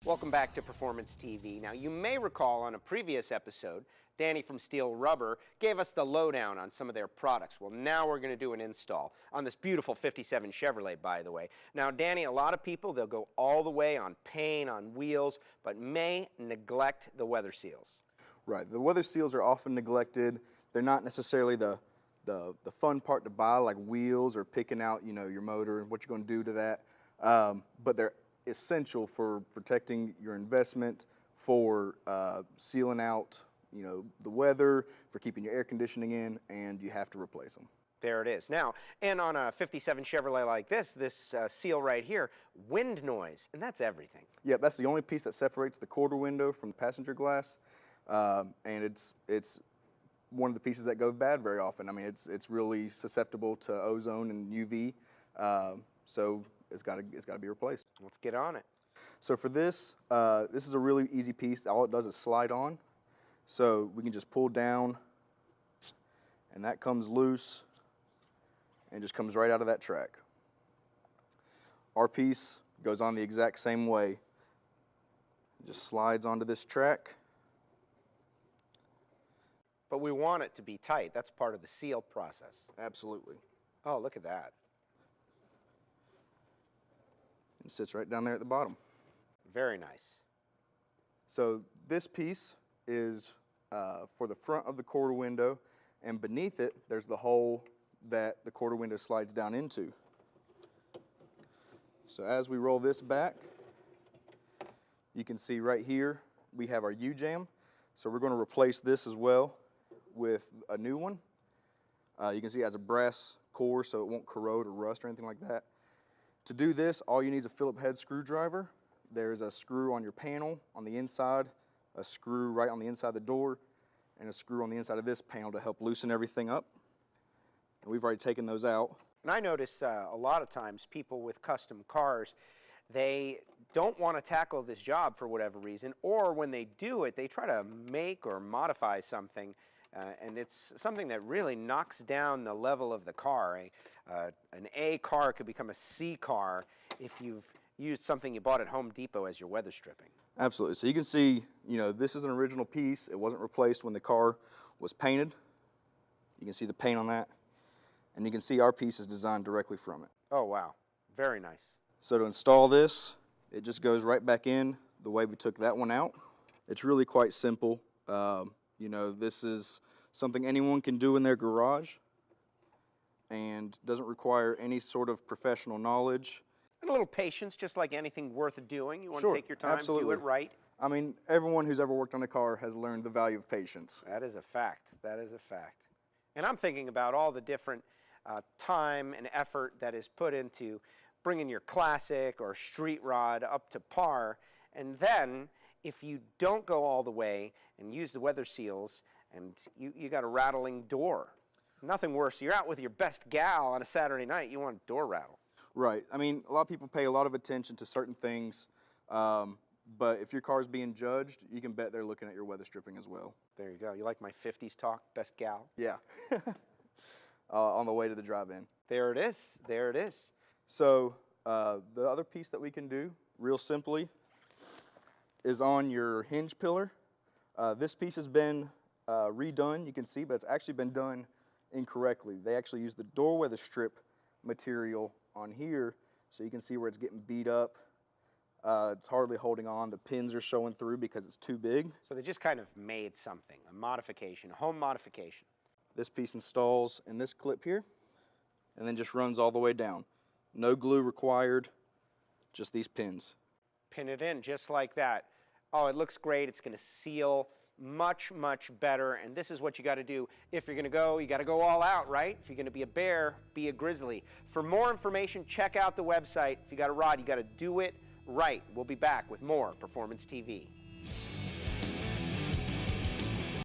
Welcome back to Performance TV. Now, you may recall on a previous episode, Danny from steelerubber gave us the lowdown on some of their products. Well, now we're going to do an install on this beautiful 57 Chevrolet, by the way. Now, Danny, a lot of people, they'll go all the way on paint, on wheels, but may neglect the weather seals. Right. The weather seals are often neglected. They're not necessarily the fun part to buy, like wheels or picking out, your motor and what you're going to do to that. But they're essential for protecting your investment, for sealing out, the weather, for keeping your air conditioning in, and you have to replace them. There it is. Now, and on a 57 Chevrolet like this seal right here, wind noise, and that's everything. Yeah, that's the only piece that separates the quarter window from the passenger glass, and it's one of the pieces that goes bad very often. I mean, it's really susceptible to ozone and UV, so it's got to be replaced. Let's get on it. So for this, this is a really easy piece. All it does is slide on. So we can just pull down, and that comes loose and just comes right out of that track. Our piece goes on the exact same way. It just slides onto this track. But we want it to be tight. That's part of the seal process. Absolutely. Oh, look at that. It sits right down there at the bottom. Very nice. So this piece is for the front of the quarter window, and beneath it there's the hole that the quarter window slides down into. So as we roll this back, you can see right here we have our U-jamb. So we're going to replace this as well with a new one. You can see it has a brass core so it won't corrode or rust or anything like that. To do this, all you need is a Phillips head screwdriver. There's a screw on your panel on the inside, a screw right on the inside of the door, and a screw on the inside of this panel to help loosen everything up. And we've already taken those out. And I notice a lot of times people with custom cars, they don't want to tackle this job for whatever reason, or when they do it, they try to make or modify something, and it's something that really knocks down the level of the car. An A car could become a C car if you've used something you bought at Home Depot as your weather stripping. Absolutely. So you can see, this is an original piece. It wasn't replaced when the car was painted. You can see the paint on that. And you can see our piece is designed directly from it. Oh, wow. Very nice. So to install this, it just goes right back in the way we took that one out. It's really quite simple. This is something anyone can do in their garage and doesn't require any sort of professional knowledge. And a little patience, just like anything worth doing. You want Sure, to take your time, absolutely. do it right. I mean, everyone who's ever worked on a car has learned the value of patience. That is a fact. That is a fact. And I'm thinking about all the different time and effort that is put into bringing your classic or street rod up to par. And then, if you don't go all the way and use the weather seals, and you got a rattling door. Nothing worse. You're out with your best gal on a Saturday night, you want a door rattle. Right. I mean, a lot of people pay a lot of attention to certain things, but if your car's being judged, you can bet they're looking at your weather stripping as well. There you go. You like my 50s talk, best gal? Yeah. On the way to the drive-in. There it is. There it is. So the other piece that we can do, real simply, is on your hinge pillar. This piece has been redone, you can see, but it's actually been done incorrectly. They actually used the door weather strip material on here, so you can see where it's getting beat up. It's hardly holding on. The pins are showing through because it's too big. So they just kind of made something, a modification, a home modification. This piece installs in this clip here, and then just runs all the way down. No glue required, just these pins. Pin it in just like that. Oh, it looks great. It's going to seal much, much better. And this is what you got to do. If you're going to go, you got to go all out, right? If you're going to be a bear, be a grizzly. For more information, check out the website. If you got a rod, you got to do it right. We'll be back with more Performance TV.